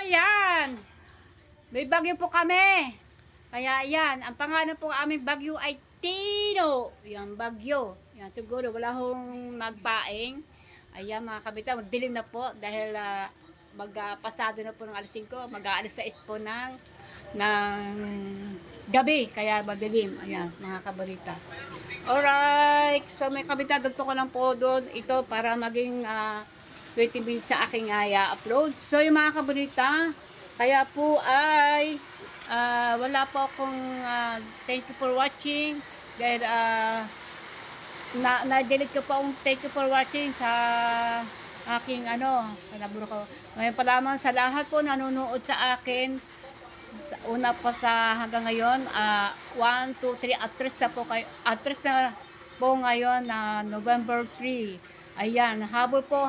ayan. May bagyo po kami. Kaya ayan, ang pangalan po aming bagyo ay Tino. Yan, bagyo. Yan, siguro wala hong magpaing. Ayan mga kabitan, dilim na po dahil magpasado na po ng alas 5. Mag-aalis 6 po ng gabi. Kaya madilim. Ayan, mga kabalita. Alright, so may kabitan, dagto ko lang po doon ito para maging 20 minutes sa aking upload. So yung mga kabalita, kaya po ay wala po akong thank you for watching dahil na-delete ko po ang thank you for watching sa aking naburo ko. Ngayon pa lamang sa lahat po nanonood sa akin sa una po sa hanggang ngayon 1, 2, 3 at na po ngayon na November 3. Ayan, habol po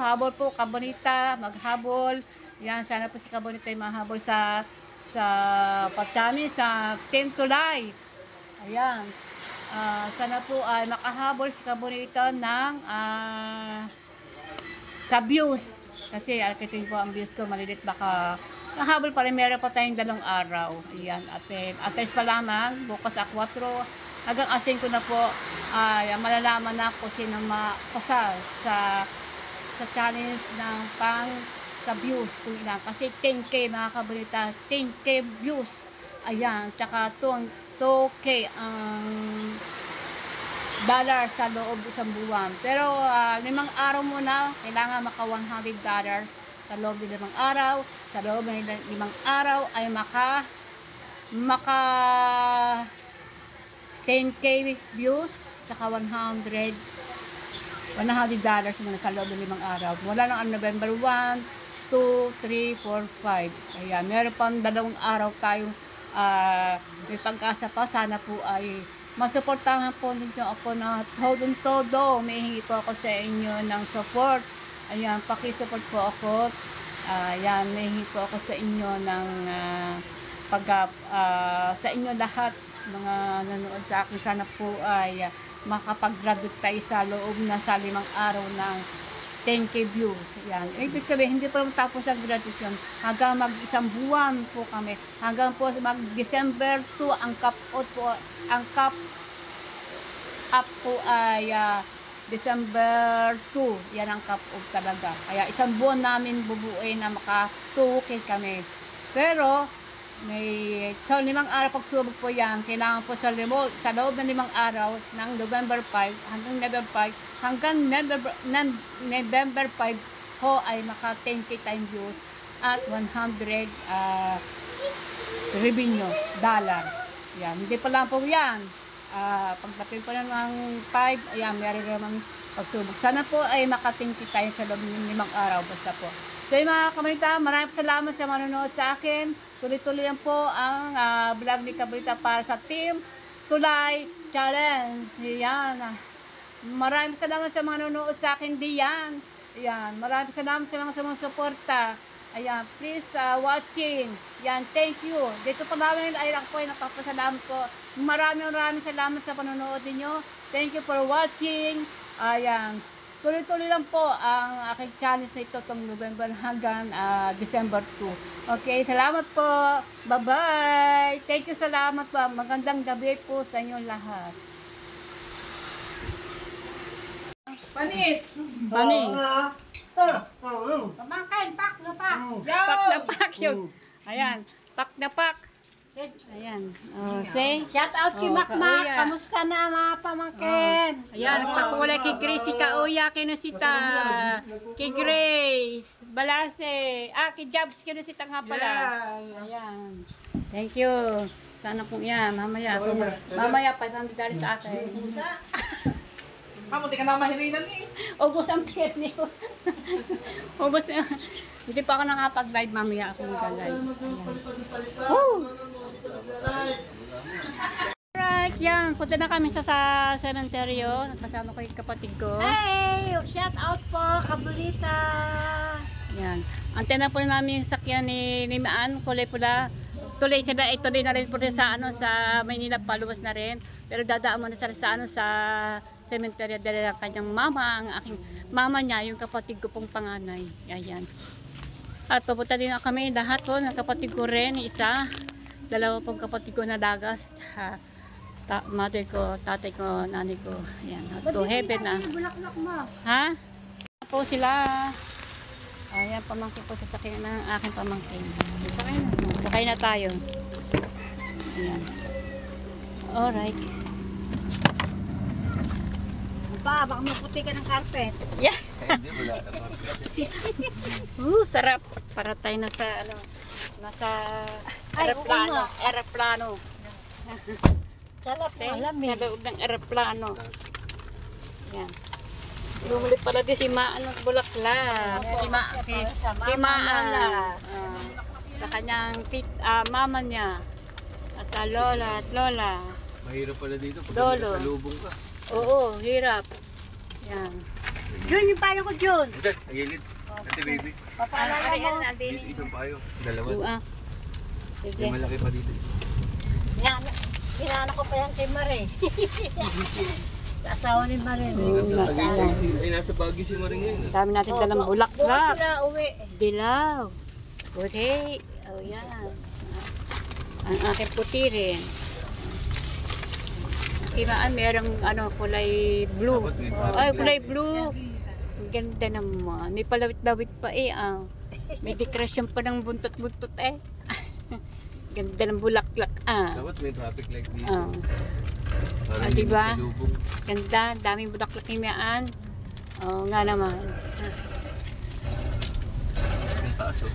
Kabonita, maghabol. Yan, sana po si Kabonita ay mahabol sa pagtamis na Team Tulay. Ayan. Sana po ay makahabol si Kabonita ng sa views. Kasi ito po ang views ko, malilit baka mahabol pa rin. Meron pa tayong 2 araw. Ayan. At least pa lamang, bukas 4. Hanggang asin ko na po, malalaman na kung sino makusa sa challenge ng sa views kung ilan. Kasi 10K mga kabalita, 10K views. Ayan, tsaka 2K ang dollar sa loob isang buwan. Pero 5 araw muna, kailangan maka $100 sa loob ng 5 araw. Sa loob ng 5 araw ay maka 10K views, tsaka $100 muna sa loob ng 5 araw. Wala lang ang November 1, 2, 3, 4, 5. Ayan, meron pang 2 araw tayong may pag-asa pa. Sana po ay masuportahan po ninyo ako na todo. May hingi po ako sa inyo ng support. Ayan, pakisupport po ako. Ayan, may hingi po ako sa inyo ng sa inyo lahat mga nanonood sa akin. Sana po ay makapag-graduate tayo sa loob na sa 5 araw ng 10K views. Yan. Ibig sabihin, hindi pa matapos ang graduation. Hanggang mag-isang buwan po kami. Hanggang po mag-December 2, ang cap up po ay December 2. Yan ang cap up talaga. Kaya isang buwan namin bubuuin na maka 2K kami. Pero, may 5 araw pagsubok po yan. Kailangan po sa loob ng 5 araw ng November 5 hanggang November 5 ho ay maka 10K time views at 100 revenue dollar. Yan, hindi pa lang po yan. Pagdating po ng 5, ayan, meron naman pagsubok. Sana po ay maka 10K tayo sa loob ng 5 araw basta po. So yung mga kabalita, maraming salamat sa manonood sa akin. Tuloy-tuloy lang po ang vlog ni Kabalita para sa Team Tulay Challenge. Yan. Maraming salamat sa mga nanonood sa akin diyan. Yan. Maraming salamat sa mga sumusuporta. Ayan. Please watching. Yan. Thank you. Dito pa namin ay lang po ay napapasalamat po. Maraming salamat sa panonood niyo. Thank you for watching. Ayan. Tuloy-tuloy lang po ang aking challenge na ito itong November hanggang December 2. Okay, salamat po. Bye-bye. Thank you, salamat po. Magandang gabi po sa inyo lahat. Panis! Pamangkin, pak na pak. Pak na pak yun. Ayan, pak na pak. Ayan. Say, Shout out kay Makmak. Kamusta na mga pamangkin? ayan, nagpakulay kay Gracie Kauya, kay Nusita, kay Grace, Balase, kay Jobs, kay Nusita nga pala. Ayan. Thank you. Sana po yan, mamaya pa $500 sa akin. Mamunti ka na mahirinan eh. Ubus ang pera niyo. Ubus na. Hindi pa ako nakapag-live, mamaya ako mag-live. Alright, yan. Punta na kami sa cementerio. Kasama ko yung kapatid ko. Hey! Shout out po, Kabulita! Yan. Antena po namin yung sakyan ni Maan, kulay pula. Tuloy na rin po rin sa Maynila, paluwas na rin. Pero dadaan mo na sa cemetery dahil ang kanyang mama, ang aking mama niya, yung kapatid ko pong panganay. Ayan. At papunta din kami lahat po ng kapatid ko rin, isa. Dalawa pong kapatid ko na dagas. Mother ko, tatay ko, nanay ko. Ayan, to heaven na. Bulaklak mo. Ha? Po sila. Ayan, pamangkin po sa sakyan ng aking pamangkin. Sakay na tayo. Ayan. Alright. Pa, baka maputi ka ng carpet. Yeah. Hindi, wala naman. Sarap. Para tayo nasa, ano, nasa Ay, aeroplano. oo nga. Aeroplano. Salap mo, alam Sa loob ng aeroplano. Yan. Bumuli pala din si Maan ng Bulaklak. Si Maan. Sa kanyang mama niya. At sa lola at lola. Mahirap pala dito pag Lolo. salubong ka. Oo, hirap. Yan. Jun, yung payo ko, Jun. Diyan, nagilid. Ate baby. Papaalala mo. Isang payo. Dalawa. Ah. Sige. May malaki pa dito. Hinana ko pa yan kay Mare. Sa asawa ni Mare. Ay, nasa Baguio si Maring ngayon. Dami natin dalang Bukas bulaklak. sila uwi. Dilaw. Puti. Oh, yan. Ang aking puti rin. Kimaan, merong ano, kulay blue. Ay, kulay blue. Ang ganda naman. May palawit-lawit pa eh. Ah. May dekorasyon pa ng buntot-buntot eh. Ganda ng bulaklak. Ah. Dapat may traffic light dito. Ah. Para Ah, hindi diba? salubong. Ganda. Daming bulaklak kimaan. Oo nga naman. Ang taas oh.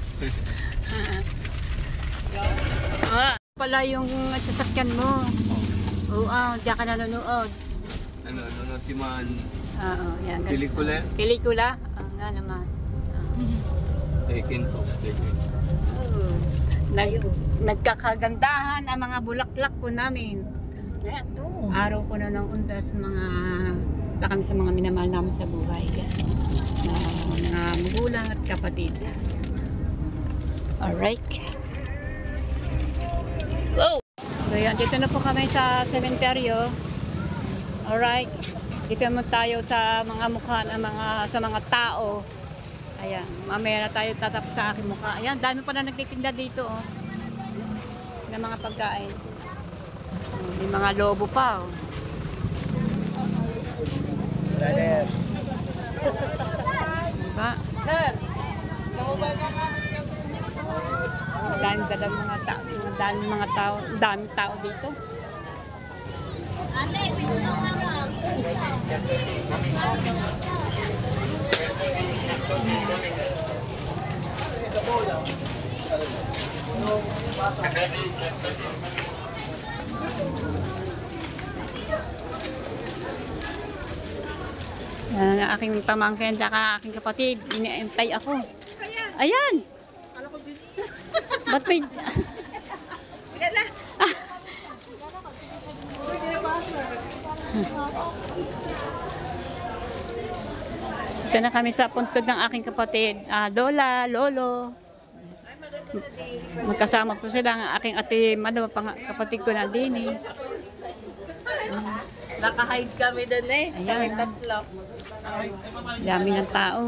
Pala yung sasakyan mo. Oo, diyan ka nanonood. Ano, si Man. Oo, yan. Ganda. Pelikula. Pelikula? Oo nga naman. Taken to. Taken. Oo. Nagkakagandahan ang mga bulaklak po namin. Araw ko na ng undas mga kami sa mga minamahal namin sa buhay. Na mga magulang at kapatid. Alright. Wow! So yan, dito na po kami sa sementeryo. Alright. Dito naman tayo sa mga mukha ng sa mga tao. Ayan, mamaya na tayo tatapos sa aking mukha. Ayan, dami pa na nagtitinda dito, oh. Ng mga pagkain. May mga lobo pa, oh. Diba? Daming mga tao, daming tao dito. Yan ang aking pamangkin at aking kapatid. Iniintay ako. Ayan! Ba't may... Ito na kami sa puntod ng aking kapatid. Lola, lolo. Magkasama po sila ang aking ate Mado, kapatid ko na din eh. Naka-hide kami doon eh. Ayan. Kami tatlo. Dami ng tao.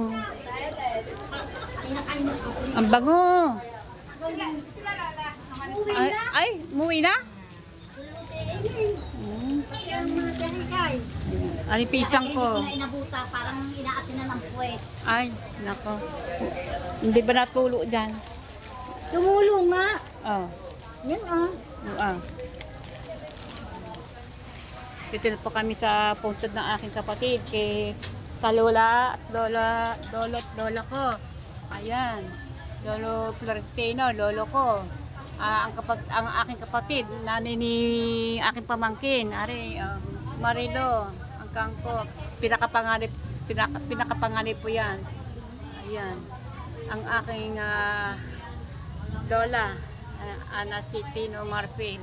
Ang bango. Ay, umuwi na? Ano yung pisang ko? Hindi ko na inabuta, parang inaasin na ng puwet. Ay, nako. Hindi ba natulo dyan? Tumulo nga. Oh. Yan ah. Dito na po kami sa puntod ng aking kapatid sa lola at lola ko. Ayan. Lolo Florentino, lolo ko. Ang aking kapatid, nanay ni aking pamangkin, Marilo, ang kangko. Pinakapanganib po yan. Ayan. Ang aking lola, Ana Tino Marfil.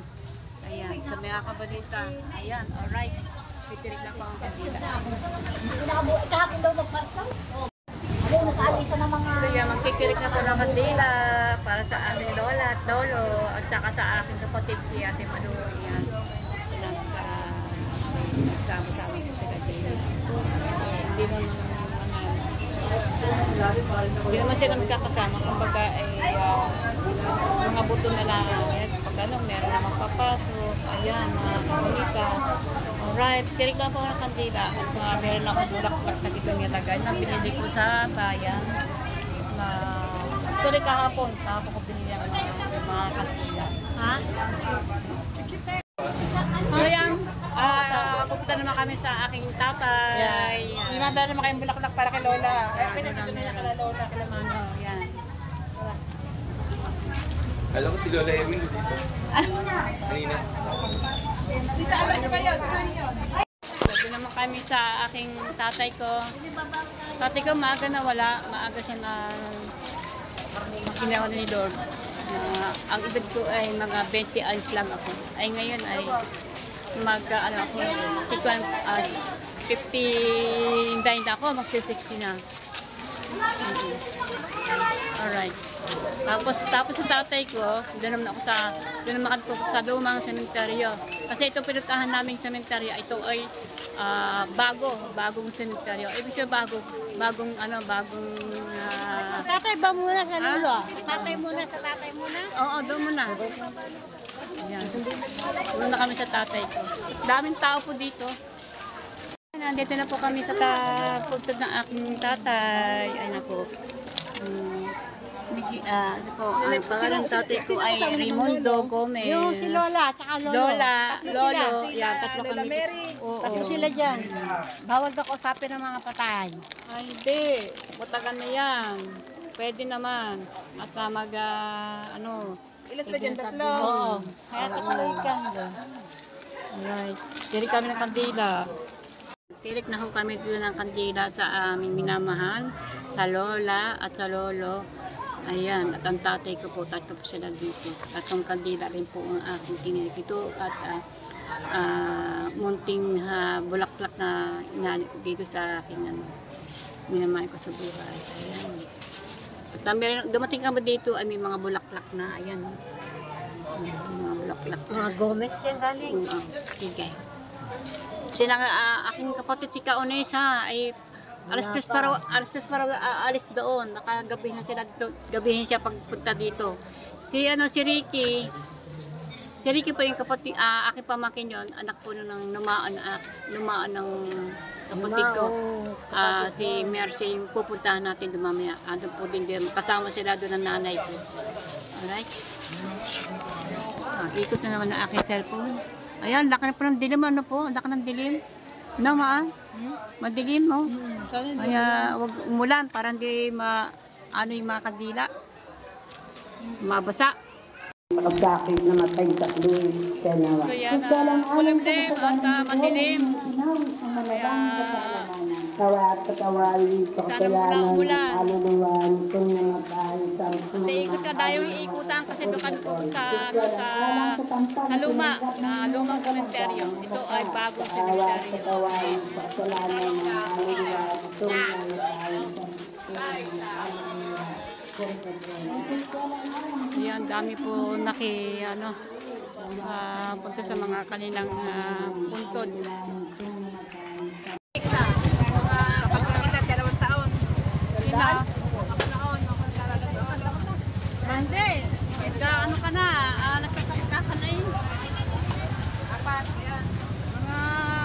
Ayan, sa mga kabadita. Ayan, alright. Pitirig na po ang kabila. Pinakabuhay kahapon daw magpartaw. Ano, nag-aalisa ng mga... Kaya magkikirig na po ng kandila para sa aming lola at lolo at saka sa aking kapatid si Ate Manu. Ayan. Sama-sama ko sila din. Hindi naman Hindi naman sila magkakasama. Kumbaga ay mga buto na lang. Ayan, pag ano, meron namang papasok. Ayan, mga kamunita. Alright, tirik lang po ako ng kandila. At meron akong bulak-bulak na dito nilagay na pinili ko sa bayan. Tuloy kahapon ko binili ang mga kandila. Ha? So yan, pupunta naman kami sa aking tatay. May manda naman kayong bulaklak para kay Lola. Ay, pinagkito niya kay Lola, kay Mano. Yan. Alam ko si Lola Ewing dito. Kanina. Tita, alam niyo ba yun? Saan yun? Sabi naman kami sa aking tatay ko. Tatay ko maaga na wala. Maaga siya na ginawa ni Lord. Ang edad ko ay mga 20 anos lang ako. Ay ngayon ay ako, 59 na ako, magsi-60 na. Alright. Tapos sa tatay ko, doon naman ako sa lumang sementeryo. Kasi ito pinuntahan naming sementeryo, ito ay bagong sementeryo. Ibig sabihin bagong Tatay ba muna sa Lolo? Tatay muna sa tatay muna? Oo, doon muna. Ayan. Doon na kami sa tatay ko. Daming tao po dito. Nandito na po kami sa pagtod ng aking tatay. Ay nako. Ang pangalan ng tatay ko ay Raimundo Gomez. Yung si Lola, tsaka Lolo. Lolo. Yan, tatlo kami. Oo. Pasok sila dyan. Bawal daw kausapin ng mga patay. Ay, hindi. Matagal na yan. Pwede naman. At Ilan sila dyan? Tatlo? Oo. Kaya tuloy ka. Alright. Tirik kami ng kandila. Tirik na ho kami dito ng kandila sa aming minamahal, sa lola at sa lolo. Ayan, at ang tatay ko po, tatlo po sila dito. At ang kandila rin po ang aking tinirik ito. At munting bulaklak na inanik dito sa aking minamahal ko sa buhay. Ayan. At dumating kami dito ay may mga bulaklak na. Ayan. Mga bulaklak na. Mga Gomez yan galing. Sige. Kasi aking kapatid si Kaonesa ay alas 3 para alis doon. Nakagabihin siya pagpunta dito. Si Ricky. Si Ricky po yung kapatid, aking pamangkin yun, anak po ng numaan ng kapatid ko. Si Mercy yung pupuntahan natin doon mamaya. Doon po din, kasama sila doon ng nanay ko. Alright? Ikot na naman ang aking cellphone. Ayan, laki na po ng dilim, laki ng dilim. Naman, madilim, no? Kaya, wag umulan, para hindi yung mga kadila. Mabasa. Pagkakit na matay sa luwin, kanawa. So yan, malimlim at madilim. Kaya, Kawa at katawali, pagkayanan, ulan. aluluwan, kung namatay sa iikot ka tayo yung ikutan kasi doon po sa lumang sementeryo. Ito ay bagong sementeryo. katawali, pagkalanan, aluluwan, kung namatay Yan, dami po punta sa mga kanilang puntod. Hindi, ano ka na, nagkakita ka na yun. Apat, yan. Mga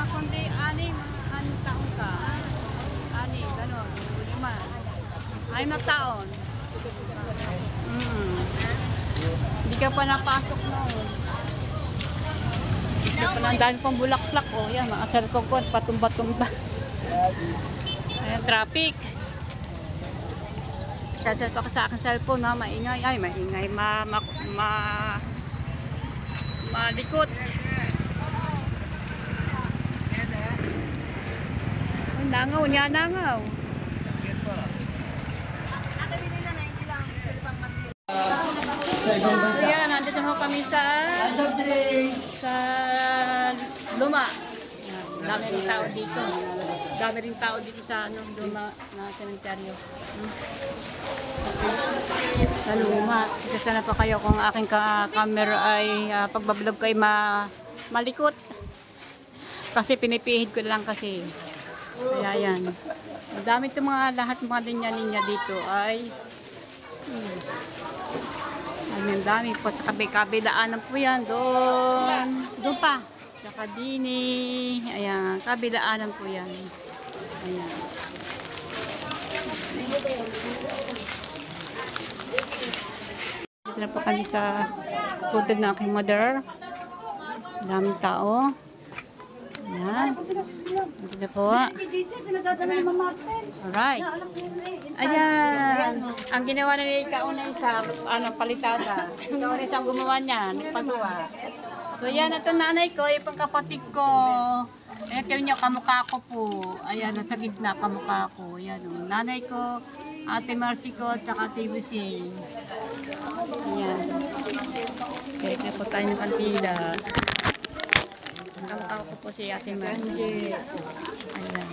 kundi mga 6 taon ka. 6, gano'n, 5. 5 taon. Hindi ka pa napasok noon. Hindi ka pa na, ang dami pang bulaklak. O yan, mga cellphone, patumba-tumba. Ayan, traffic. Sasalpa ko sa aking cellphone, maingay. Ay, maingay. Malikot. Ay, nangaw niya, nangaw. So yan, nandito na kami sa Luma. Dami rin tao dito. Dami rin tao dito sa Luma na sementeryo. Sa Luma. Kasi sana pa kayo kung aking camera ay pagbablog ko ay malikot. Kasi pinipihid ko lang kasi. Kaya yan. Ang dami itong mga lahat mga linya-linya dito ay ang dami po sa kabilaanan po yan. Doon pa. Sa Kadini. Ayan. Kabilaanan po yan. Ayan. Dito na po kami sa putod ng aking mother. Daming tao. Ayan. Dito po. Alright. Ayan. Ang ginawa na ni kaunay sa palitada. Kaunay siyang gumawa niyan. Paggawa. So yan, ito nanay ko, yung pangkapatid ko. Ayan, kayo niya, kamukha ko po. Ayan, nasa gitna, kamukha ko. Ayan, nanay ko, Ate Marcy ko, at saka Ate Busing. Ayan. Kaya po tayo ng kantila. Kamukha ko po si Ate Marcy. Ayan.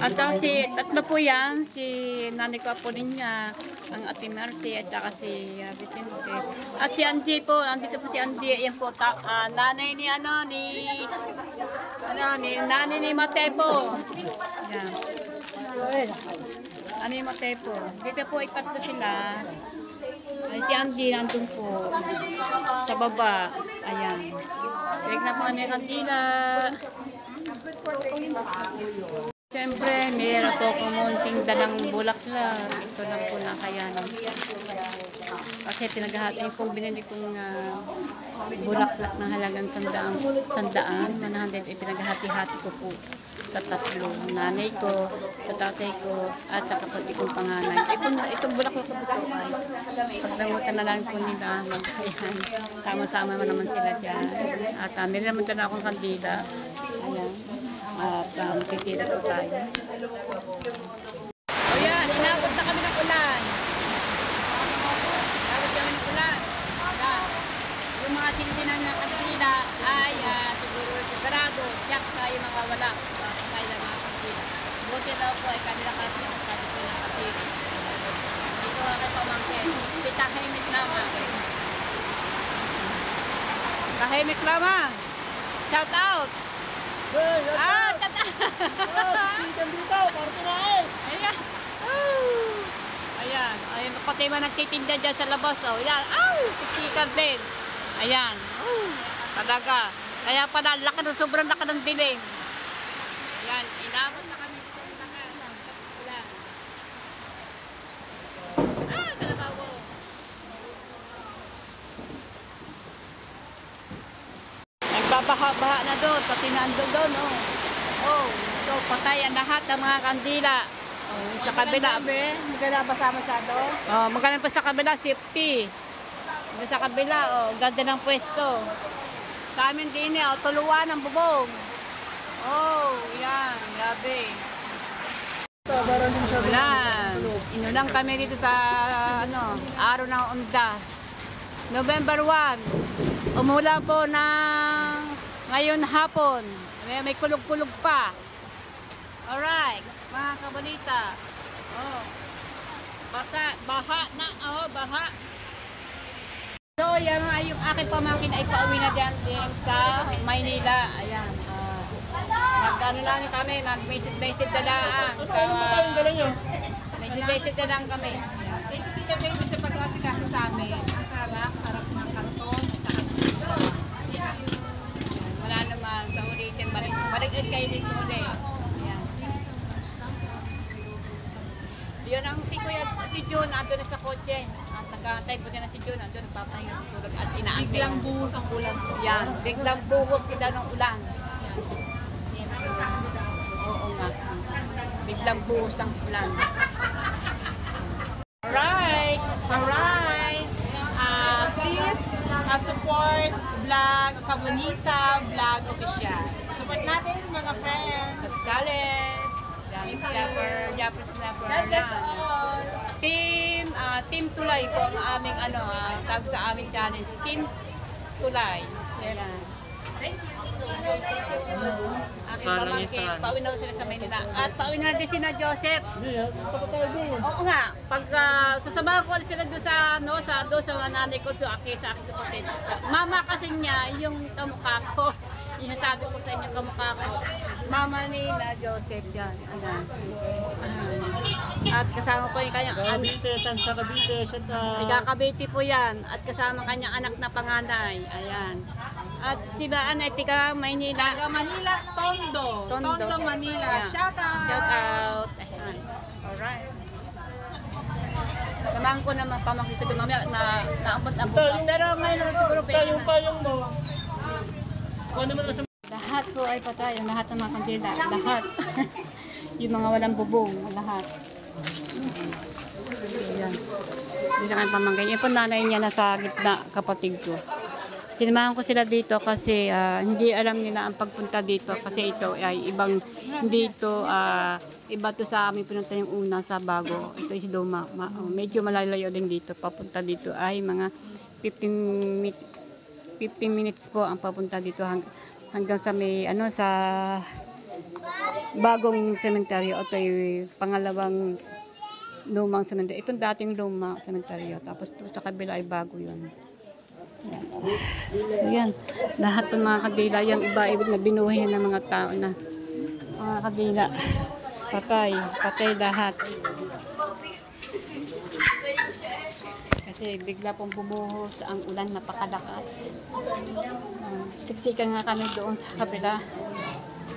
At si tatlo po yan, si nanay ko po din niya, ang Ate Marcy at saka si Vicente. At si Angie po, andito po si Angie, yan po, nanay ni nanay ni Matepo. Yan. Ano yung Matepo? Dito po, itatlo sila. Ay, si Angie nandun po, sa baba. Ayan. Balik na po ano yung kantila. Siyempre, mayroon po kumunting dalang bulaklak. Ito lang po na kayanan. Kasi pinaghahati po binili kong bulaklak ng halagang 100, 100, pinaghahati-hati ko po sa tatlo. Nanay ko, sa tatay ko, at sa kapatid kong panganay. Itong bulaklak ko po ay pagdamutan na lang po nila. Ayan. Sama-sama naman sila dyan. At nila naman dyan akong kandila. Ayan. At magtitira po tayo. O yan, inabot na kami ng ulan. Inabot kami ng ulan. Ayan. Yung mga silbi namin ng kantila ay siguro sigurado, tiyak sa yung mga wala. Kaya lang mga kantila. Buti daw po ay kanila kasi yung sabi ko ng kantila. Dito ako pamangkin. Tahimik lamang. Tahimik lamang. Shout out! Sisigan dito, Martinez! Ayan. Ayan. Ayan. Pati man nagtitinda dyan sa labas. Oh. Ayan. Sisikan din. Ayan. Talaga. Kaya pala, sobrang laki ng dilim. Ayan. Inabot na kami dito sa ulan. Kalabawo. Nagbabaha-baha na doon, pati nando doon, so patay ang lahat ng mga kandila. Sa kabila. Maganda ba masyado? Maganda pa sa kabila, safety. Sa kabila, ganda ng pwesto. Sa amin din, tuluan ng bubong. Yan, grabe. Ulan. Inulang kami dito sa, araw ng Undas. November 1. Umulan po ng ngayon hapon. May kulog-kulog pa. Alright, mga kabalita. Baha na. Baha. So, yan nga yung aking pamangkin ay pauwi na dyan din sa Maynila. Ayan. Nag-ano lang kami, nag-message na lang. Message na lang kami. Thank you, Tita Baby, sa pag-asikasa sa amin. Ang sarap ng kanton at saka Wala naman, sa ulitin. Balik kayo dito ulit. Ayan. Yun ang si June, ando na sa kotse. Nagkantay po na si June, ando nagpapahinga ng tulog at inaantay. biglang buhos ang ulan po. Yan, biglang buhos kita ng ulan. Oo nga. Biglang buhos ng ulan. Alright! Please support vlog Kabonita Vlog Official. Support natin mga friends. Pascales! Thank you. Japper Snapper. God bless all. Team Tulay po ang aming tawag sa aming challenge. Team Tulay. Yan. Thank you. Aking pamangkin, pauwi na sila sa Maynila. At pauwi na din sila Joseph. Oo nga, pag sasamahan ko ulit sila doon sa nanay ko, sa aking kapatid. Mama kasi niya, yung kamukha ko. Sinasabi ko sa inyo kamukha ko. Mama nila, Joseph dyan. Ayan. At kasama po yung kanyang Cavite, San sa Cavite, shout out. Tiga Cavite po yan. At kasama kanyang anak na panganay. Ayan. At sila ay tiga Maynila. Taga Manila, Tondo. Tondo, Manila. Ayan. Shout out! Shout out. Ayan. Alright. Samahan ko naman pamangkin ko mamaya na naabot-abot pa. Pero ngayon siguro pwede na. Payong mo. Ano naman sa Lahat po ay patay. Ang lahat ng mga kandila. Lahat. Yung mga walang bubong. Lahat. Ayan. Hindi na kayo pamangkin. Yung po nanay niya nasa gitna, kapatid ko. Sinamahan ko sila dito kasi hindi alam nila ang pagpunta dito kasi ito ay ibang, hindi ito, iba to sa amin pinunta yung una sa bago. Ito is Luma. Medyo malalayo din dito. Papunta dito ay mga 15 minutes po ang papunta dito hanggang sa may sa bagong sementeryo. Ito yung pangalawang lumang sementeryo. Itong dating lumang sementeryo. Tapos sa kabila ay bago yun. Yan. So yan, lahat ng mga kadila, yung iba na binuhay ng mga tao na mga kadila. Patay lahat. Kasi bigla pong bumuhos ang ulan, napakalakas. Siksikan nga kami doon sa kabila.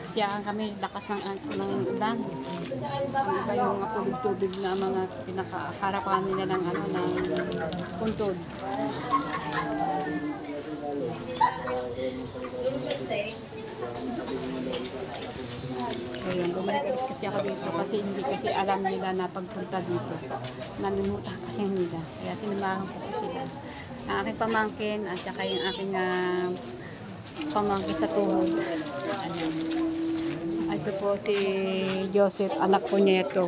Siyahan kami, lakas ng ulan. Ang iba yung mga tubig-tubig na mga pinakaharapan nila ng ng puntod. So yun, bumalik ulit kasi ako dito kasi hindi kasi alam nila na pagpunta dito. Nanimutan kasi nila. Kaya sinamahan ko po sila. Ang aking pamangkin at saka yung aking pamangkin sa tuhod. Ayan. Ito po si Joseph, anak po niya ito.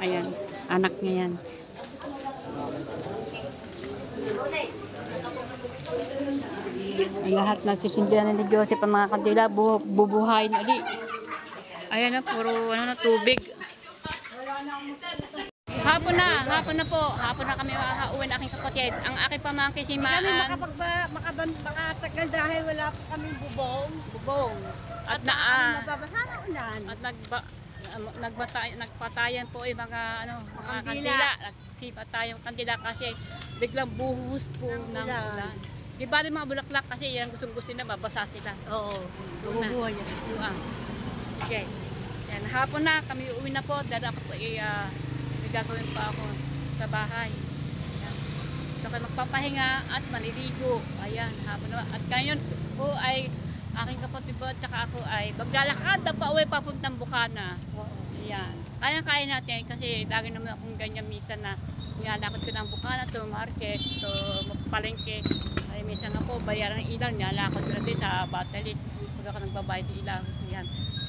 Ayan, anak niya yan. Ang lahat na sisindihan ni Joseph ang mga kandila, bubuhayin ulit. Ayan na, puro tubig. Hapon na po. Hapon na kami makakauwi ng aking kapatid. Ang aking pamangkin si Maan. Makatagal dahil wala pa kaming Bubong. At mababasa na ulan. At nagpatayan po yung mga mga kandila. Nagsipatayan kandila kasi biglang buhos po ng ulan. Di ba rin mga bulaklak kasi yan gustong-gusto na mabasa sila. Oo, bumubuhay yan. Okay. Yan, hapon na kami uwi na po dahil ako po may gagawin pa ako sa bahay. Yan. Ito kayo magpapahinga at maliligo. Ayan, hapon na. At ngayon po ay aking kapatid po at saka ako ay maglalakad na pa uwi papuntang Bukana. Ayan. Kaya natin kasi lagi naman akong ganyan minsan na nilalakad ko ng Bukana to market, to palengke. Ay minsan nga po bayaran ng ilang, nilalakad ko natin sa Batalit. Pag ako nagbabayad ng ilang. Ayan.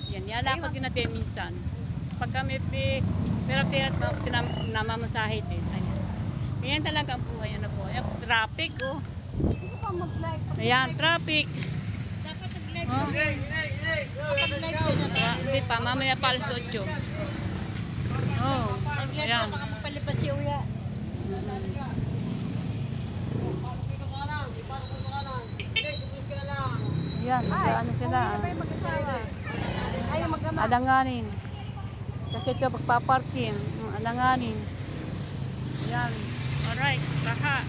Yan, nilalakad ko natin minsan. Pag kami pera-pera at namamasahe din. Ayan. Ganyan talaga ang buhay. Ano po? Ayan, traffic oh. Ayan, traffic. Oh. Hindi pa, mamaya pa alas 8. Oh, ayan. Palipad si Uya. Ayan, ano sila. Alanganin. Kasi ito pagpaparkin. Alanganin. Ayan. Alright, baha.